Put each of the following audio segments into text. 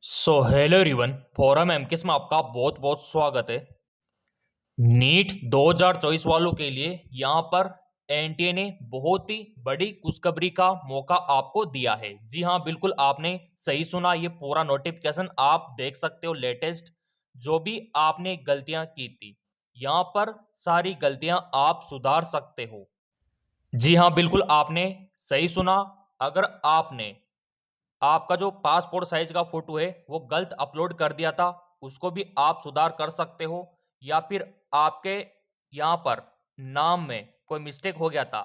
So hello everyone, forum एमकेस में आपका बहुत बहुत स्वागत है। नीट 2024 वालों के लिए यहाँ पर एनटीए ने बहुत ही बड़ी खुशखबरी का मौका आपको दिया है। जी हाँ, बिल्कुल आपने सही सुना। ये पूरा नोटिफिकेशन आप देख सकते हो। लेटेस्ट जो भी आपने गलतियां की थी, यहाँ पर सारी गलतियां आप सुधार सकते हो। जी हाँ, बिल्कुल आपने सही सुना। अगर आपने आपका जो पासपोर्ट साइज का फोटो है वो गलत अपलोड कर दिया था, उसको भी आप सुधार कर सकते हो। या फिर आपके यहाँ पर नाम में कोई मिस्टेक हो गया था,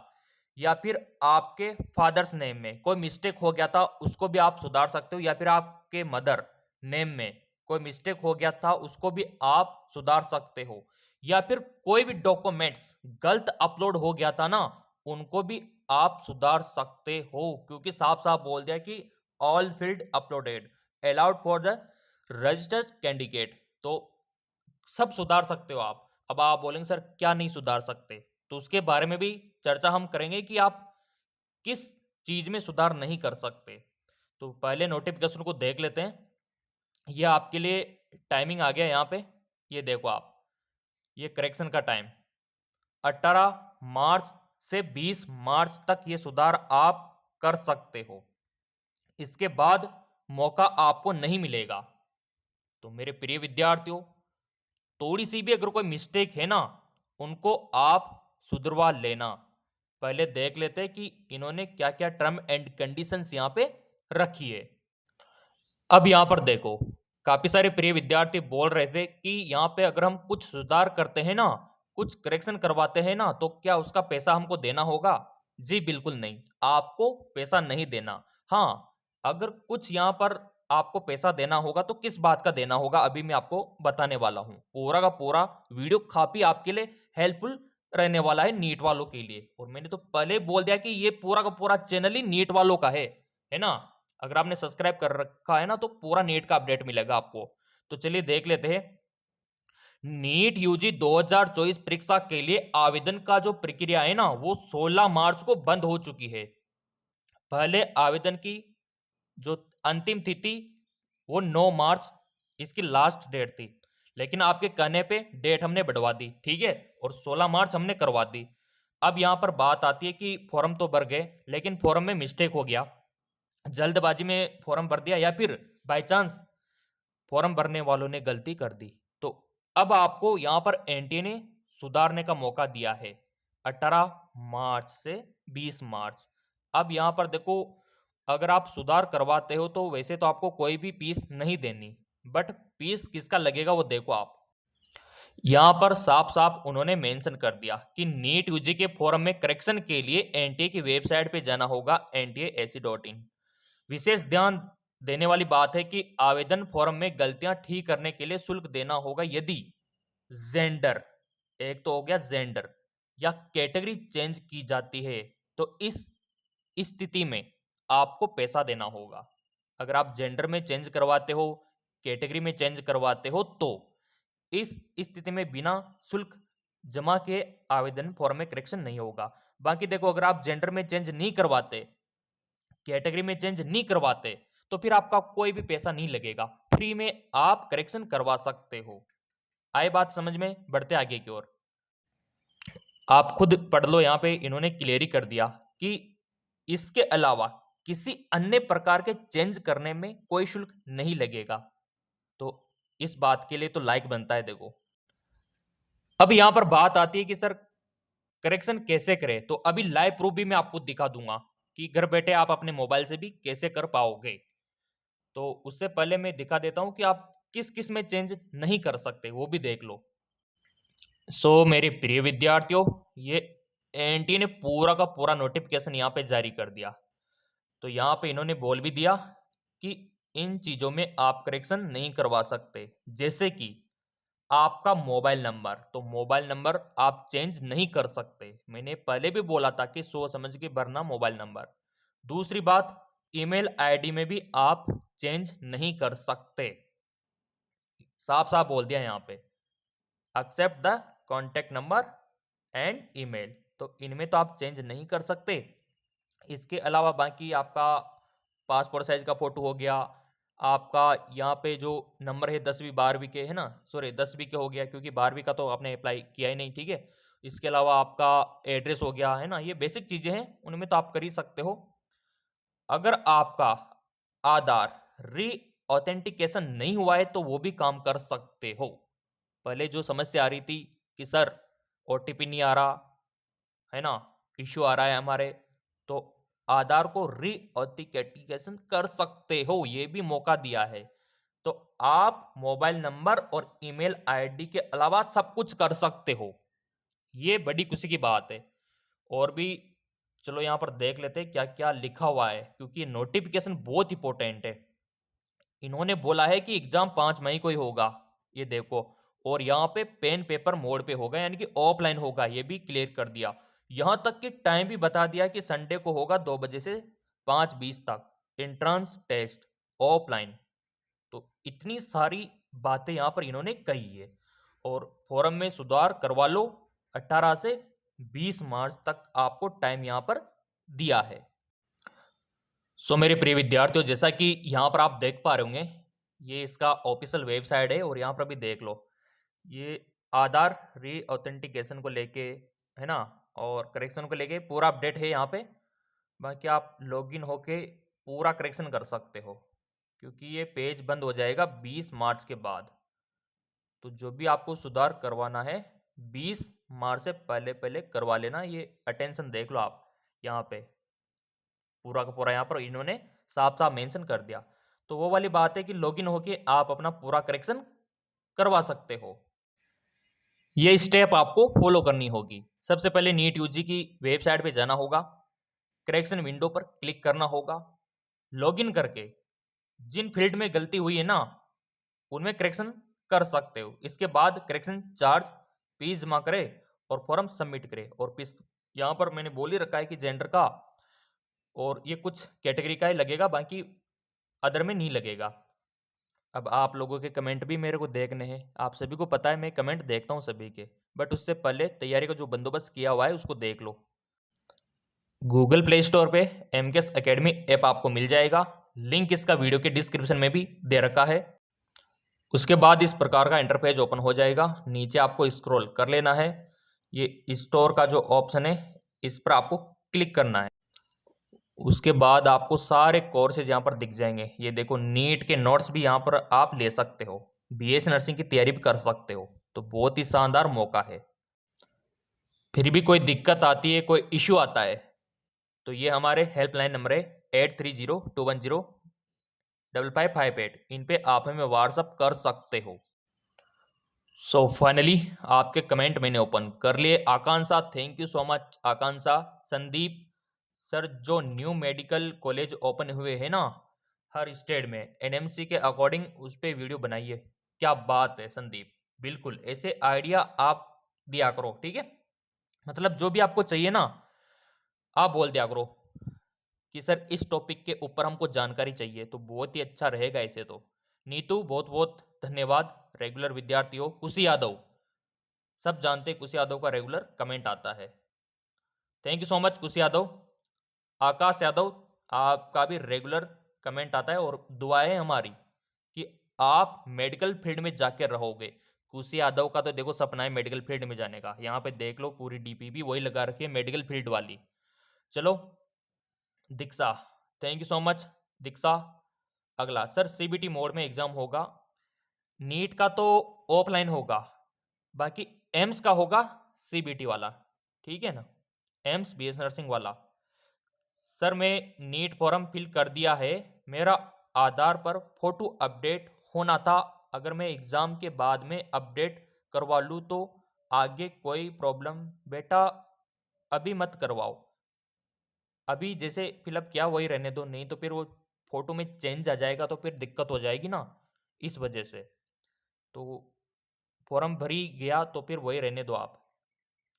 या फिर आपके फादर्स नेम में कोई मिस्टेक हो गया था, उसको भी आप सुधार सकते हो। या फिर आपके मदर नेम में कोई मिस्टेक हो गया था, उसको भी आप सुधार सकते हो। या फिर कोई भी डॉक्यूमेंट्स गलत अपलोड हो गया था ना, उनको भी आप सुधार सकते हो, क्योंकि साफ साफ बोल दिया कि all field uploaded allowed for the registered candidate. तो सब सुधार सकते हो आप। अब आप बोलेंगे सर क्या नहीं सुधार सकते, तो उसके बारे में भी चर्चा हम करेंगे कि आप किस चीज में सुधार नहीं कर सकते। तो पहले नोटिफिकेशन को देख लेते हैं। ये आपके लिए टाइमिंग आ गया यहाँ पे। ये देखो आप, ये करेक्शन का टाइम 18 मार्च से 20 मार्च तक ये सुधार आप कर सकते हो। इसके बाद मौका आपको नहीं मिलेगा। तो मेरे प्रिय विद्यार्थियों, थोड़ी सी भी अगर कोई मिस्टेक है ना, उनको आप सुधरवा लेना। पहले देख लेते हैं कि इन्होंने क्या क्या टर्म एंड कंडीशंस यहाँ पे रखी है। अब यहाँ पर देखो, काफी सारे प्रिय विद्यार्थी बोल रहे थे कि यहाँ पे अगर हम कुछ सुधार करते हैं ना, कुछ करेक्शन करवाते हैं ना, तो क्या उसका पैसा हमको देना होगा? जी बिल्कुल नहीं, आपको पैसा नहीं देना। हाँ, अगर कुछ यहाँ पर आपको पैसा देना होगा तो किस बात का देना होगा, अभी मैं आपको बताने वाला हूँ। पूरा का पूरा वीडियो काफी आपके लिए हेल्पफुल रहने वाला है, नीट वालों के लिए। और मैंने तो पहले बोल दिया कि ये पूरा का पूरा चैनल ही नीट वालों का है ना। अगर आपने सब्सक्राइब कर रखा है ना, तो पूरा नीट का अपडेट मिलेगा आपको। तो चलिए देख लेते हैं। नीट यूजी 2024 परीक्षा के लिए आवेदन का जो प्रक्रिया है ना, वो 16 मार्च को बंद हो चुकी है। पहले आवेदन की जो अंतिम तिथि वो 9 मार्च इसकी लास्ट डेट थी, लेकिन आपके कहने पे डेट हमने बढ़वा दी, ठीक है, और 16 मार्च हमने करवा दी। अब यहाँ पर बात आती है कि फॉर्म तो भर गए, लेकिन फॉर्म में मिस्टेक हो गया, जल्दबाजी में फॉर्म भर दिया, या फिर बाय चांस फॉर्म भरने वालों ने गलती कर दी। तो अब आपको यहाँ पर एनटीए ने सुधारने का मौका दिया है 18 मार्च से 20 मार्च। अब यहाँ पर देखो, अगर आप सुधार करवाते हो तो वैसे तो आपको कोई भी फीस नहीं देनी, बट फीस किसका लगेगा वो देखो आप। यहाँ पर साफ साफ उन्होंने मेंशन कर दिया कि नीट यूजी के फॉर्म में करेक्शन के लिए एनटीए की वेबसाइट पे जाना होगा, nta.ac.in। विशेष ध्यान देने वाली बात है कि आवेदन फॉर्म में गलतियां ठीक करने के लिए शुल्क देना होगा। यदि जेंडर, एक तो हो गया जेंडर, या कैटेगरी चेंज की जाती है, तो इस स्थिति में आपको पैसा देना होगा। अगर आप जेंडर में चेंज करवाते हो, कैटेगरी में चेंज करवाते हो, तो इस स्थिति में बिना शुल्क जमा के आवेदन फॉर्म में करेक्शन नहीं होगा। बाकी देखो, अगर आप जेंडर में चेंज नहीं करवाते, कैटेगरी में चेंज नहीं करवाते, तो फिर आपका कोई भी पैसा नहीं लगेगा, फ्री में आप करेक्शन करवा सकते हो। आए बात समझ में? बढ़ते आगे की ओर। आप खुद पढ़ लो, यहाँ पे इन्होंने क्लियर ही कर दिया कि इसके अलावा किसी अन्य प्रकार के चेंज करने में कोई शुल्क नहीं लगेगा। तो इस बात के लिए तो लाइक बनता है। देखो, अब यहां पर बात आती है कि सर करेक्शन कैसे करें, तो अभी लाइव प्रूफ भी मैं आपको दिखा दूंगा कि घर बैठे आप अपने मोबाइल से भी कैसे कर पाओगे। तो उससे पहले मैं दिखा देता हूं कि आप किस किस में चेंज नहीं कर सकते, वो भी देख लो। मेरे प्रिय विद्यार्थियों, ये एनटी ने पूरा का पूरा नोटिफिकेशन यहाँ पे जारी कर दिया। तो यहाँ पे इन्होंने बोल भी दिया कि इन चीजों में आप करेक्शन नहीं करवा सकते, जैसे कि आपका मोबाइल नंबर। तो मोबाइल नंबर आप चेंज नहीं कर सकते, मैंने पहले भी बोला था कि सोच समझ के भरना मोबाइल नंबर। दूसरी बात, ईमेल आईडी में भी आप चेंज नहीं कर सकते, साफ साफ बोल दिया यहाँ पे। Accept the contact number and email, तो इनमें तो आप चेंज नहीं कर सकते। इसके अलावा बाकी आपका पासपोर्ट साइज का फोटो हो गया, आपका यहाँ पे जो नंबर है 10वीं 12वीं के है ना, सॉरी 10वीं के हो गया क्योंकि 12वीं का तो आपने अप्लाई किया ही नहीं, ठीक है। इसके अलावा आपका एड्रेस हो गया है ना, ये बेसिक चीज़ें हैं, उनमें तो आप कर ही सकते हो। अगर आपका आधार री ऑथेंटिकेशन नहीं हुआ है तो वो भी काम कर सकते हो। पहले जो समस्या आ रही थी कि सर ओटीपी नहीं आ रहा है ना, इश्यू आ रहा है हमारे, तो आधार को री ऑथेंटिकेशन कर सकते हो, ये भी मौका दिया है। तो आप मोबाइल नंबर और ईमेल आईडी के अलावा सब कुछ कर सकते हो, ये बड़ी खुशी की बात है। और भी चलो यहाँ पर देख लेते हैं क्या क्या लिखा हुआ है, क्योंकि नोटिफिकेशन बहुत इंपॉर्टेंट है। इन्होंने बोला है कि एग्जाम 5 मई को ही होगा, ये देखो। और यहाँ पे पेन पेपर मोड पे होगा, यानी कि ऑफलाइन होगा, ये भी क्लियर कर दिया। यहाँ तक कि टाइम भी बता दिया कि संडे को होगा 2 बजे से 5:20 तक एंट्रेंस टेस्ट ऑफलाइन। तो इतनी सारी बातें यहाँ पर इन्होंने कही है। और फॉरम में सुधार करवा लो, 18 से 20 मार्च तक आपको टाइम यहाँ पर दिया है। सो मेरे प्रिय विद्यार्थियों, जैसा कि यहाँ पर आप देख पा रहे होंगे, ये इसका ऑफिशियल वेबसाइट है और यहाँ पर भी देख लो, ये आधार री ऑथेंटिकेशन को लेके है ना, और करेक्शन को लेके पूरा अपडेट है यहाँ पे। बाकी आप लॉगिन होके पूरा करेक्शन कर सकते हो, क्योंकि ये पेज बंद हो जाएगा 20 मार्च के बाद। तो जो भी आपको सुधार करवाना है 20 मार्च से पहले पहले करवा लेना। ये अटेंशन देख लो आप, यहाँ पे पूरा का पूरा यहाँ पर इन्होंने साफ साफ मेंशन कर दिया। तो वो वाली बात है कि लॉगिन होके आप अपना पूरा करेक्शन करवा सकते हो। ये स्टेप आपको फॉलो करनी होगी। सबसे पहले नीट यूजी की वेबसाइट पे जाना होगा, करेक्शन विंडो पर क्लिक करना होगा। लॉगिन करके जिन फील्ड में गलती हुई है ना, उनमें करेक्शन कर सकते हो। इसके बाद करेक्शन चार्ज फीस जमा करे और फॉर्म सबमिट करे। और फीस यहाँ पर मैंने बोल ही रखा है कि जेंडर का और ये कुछ कैटेगरी का ही लगेगा, बाकी अदर में नहीं लगेगा। अब आप लोगों के कमेंट भी मेरे को देखने हैं, आप सभी को पता है मैं कमेंट देखता हूँ सभी के, बट उससे पहले तैयारी का जो बंदोबस्त किया हुआ है उसको देख लो। गूगल प्ले स्टोर पे एमकेएस एकेडमी ऐप आपको मिल जाएगा, लिंक इसका वीडियो के डिस्क्रिप्शन में भी दे रखा है। उसके बाद इस प्रकार का इंटरपेज ओपन हो जाएगा। नीचे आपको स्क्रॉल कर लेना है, ये स्टोर का जो ऑप्शन है इस पर आपको क्लिक करना है। उसके बाद आपको सारे कोर्सेज यहाँ पर दिख जाएंगे। ये देखो, नीट के नोट्स भी यहाँ पर आप ले सकते हो, बीएससी नर्सिंग की तैयारी भी कर सकते हो। तो बहुत ही शानदार मौका है। फिर भी कोई दिक्कत आती है, कोई इश्यू आता है, तो ये हमारे हेल्पलाइन नंबर है 8302105558। इन पे आप हमें व्हाट्सअप कर सकते हो। सो फाइनली आपके कमेंट मैंने ओपन कर लिए। Akanksha, thank you so much Akanksha. Sandeep sir, जो न्यू मेडिकल कॉलेज ओपन हुए हैं ना हर स्टेट में, एनएमसी के अकॉर्डिंग उस पर वीडियो बनाइए। क्या बात है संदीप, बिल्कुल ऐसे आइडिया आप दिया करो, ठीक है। मतलब जो भी आपको चाहिए ना, आप बोल दिया करो कि सर इस टॉपिक के ऊपर हमको जानकारी चाहिए, तो बहुत ही अच्छा रहेगा ऐसे तो। नीतू, बहुत बहुत धन्यवाद। रेगुलर विद्यार्थी हो। कुशी यादव, सब जानते हैं कुशी यादव का रेगुलर कमेंट आता है, थैंक यू सो मच कुशी यादव। आकाश यादव, आपका भी रेगुलर कमेंट आता है और दुआ है हमारी कि आप मेडिकल फील्ड में जाकर रहोगे। कुशी यादव का तो देखो सपना है मेडिकल फील्ड में जाने का, यहाँ पे देख लो पूरी डीपी भी वही लगा रखी है, मेडिकल फील्ड वाली। चलो, दीक्षा, थैंक यू सो मच दीक्षा। अगला, सर सीबीटी मोड में एग्जाम होगा, नीट का तो ऑफलाइन होगा, बाकी एम्स का होगा सीबीटी वाला, ठीक है ना, एम्स बीएस नर्सिंग वाला। सर मैं नीट फॉर्म फिल कर दिया है, मेरा आधार पर फोटो अपडेट होना था, अगर मैं एग्जाम के बाद में अपडेट करवा लूँ तो आगे कोई प्रॉब्लम? बेटा अभी मत करवाओ, अभी जैसे फिलअप किया वही रहने दो, नहीं तो फिर वो फोटो में चेंज आ जाएगा तो फिर दिक्कत हो जाएगी ना, इस वजह से। तो फॉर्म भरी गया तो फिर वही रहने दो आप।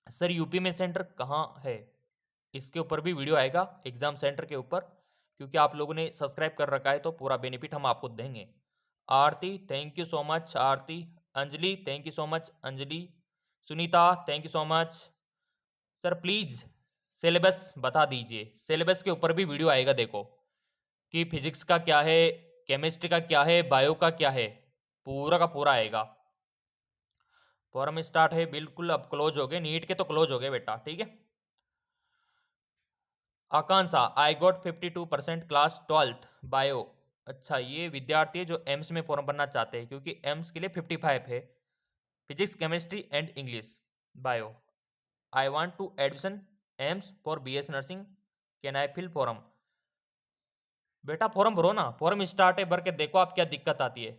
सर यूपी में सेंटर कहाँ है? इसके ऊपर भी वीडियो आएगा एग्जाम सेंटर के ऊपर, क्योंकि आप लोगों ने सब्सक्राइब कर रखा है तो पूरा बेनिफिट हम आपको देंगे। Aarti, thank you so much Aarti. Anjali, thank you so much Anjali. Sunita, thank you so much. Sir please syllabus बता दीजिए, सिलेबस के ऊपर भी वीडियो आएगा देखो, कि फिजिक्स का क्या है, केमिस्ट्री का क्या है, बायो का क्या है, पूरा का पूरा आएगा। फॉर्म स्टार्ट है बिल्कुल, अब क्लोज हो गए, नीट के तो क्लोज हो गए बेटा, ठीक है। Akanksha, I got 52% class 12th bio. अच्छा, ये विद्यार्थी है जो एम्स में फॉर्म भरना चाहते हैं, क्योंकि एम्स के लिए 55 है। Physics, chemistry and English bio. I want to admission AIIMS for BS nursing, can I fill form. बेटा फॉर्म भरो ना, फॉर्म स्टार्ट है, भर के देखो आप क्या दिक्कत आती है।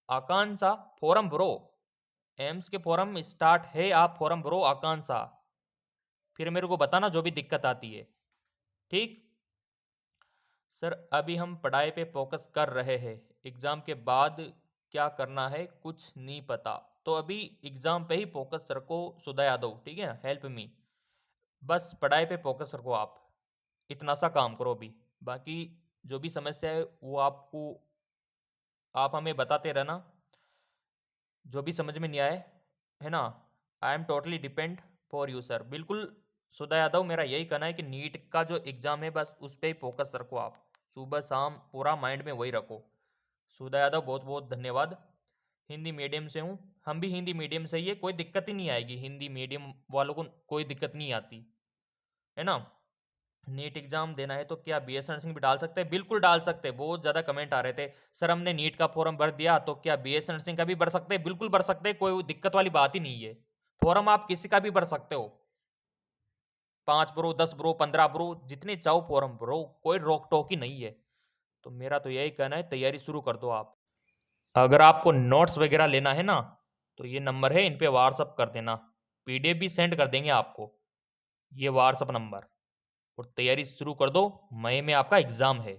आकांक्षा, फॉर्म भरो, एम्स के फॉर्म स्टार्ट है, आप फॉर्म भरो आकांक्षा, फिर मेरे को बताना जो भी दिक्कत आती है, ठीक। सर अभी हम पढ़ाई पे फोकस कर रहे हैं, एग्ज़ाम के बाद क्या करना है कुछ नहीं पता, तो अभी एग्ज़ाम पे ही फोकस रखो सुधा यादव, ठीक है, हेल्प मी। बस पढ़ाई पे फोकस रखो आप, इतना सा काम करो अभी, बाकी जो भी समस्या है वो आप हमें बताते रहना, जो भी समझ में नहीं आए, है ना। I am totally depend for you sir, बिल्कुल सुधा यादव, मेरा यही कहना है कि नीट का जो एग्ज़ाम है बस उस पर ही फोकस रखो आप, सुबह शाम पूरा माइंड में वही रखो। सुधा यादव बहुत बहुत धन्यवाद। हिंदी मीडियम से हूँ, हम भी हिंदी मीडियम से ही है, कोई दिक्कत ही नहीं आएगी, हिंदी मीडियम वालों को कोई दिक्कत नहीं आती, है ना। नीट एग्जाम देना है तो क्या बीएस नर्सिंग भी डाल सकते हैं, बिल्कुल डाल सकते हैं। बहुत ज़्यादा कमेंट आ रहे थे, सर हमने नीट का फॉर्म भर दिया तो क्या बीएस नर्सिंग का भी भर सकते हैं, बिल्कुल भर सकते हैं, कोई दिक्कत वाली बात ही नहीं है। फॉर्म आप किसी का भी भर सकते हो, 5 भरो, 10 भरो, 15 भरो, जितने चाहो फॉर्म भरो, कोई रोक टोक ही नहीं है। तो मेरा तो यही कहना है, तैयारी शुरू कर दो आप। अगर आपको नोट्स वगैरह लेना है ना, तो ये नंबर है, इन पे व्हाट्सअप कर देना, पीडीएफ भी सेंड कर देंगे आपको, ये व्हाट्सअप नंबर, और तैयारी शुरू कर दो, मई में आपका एग्ज़ाम है।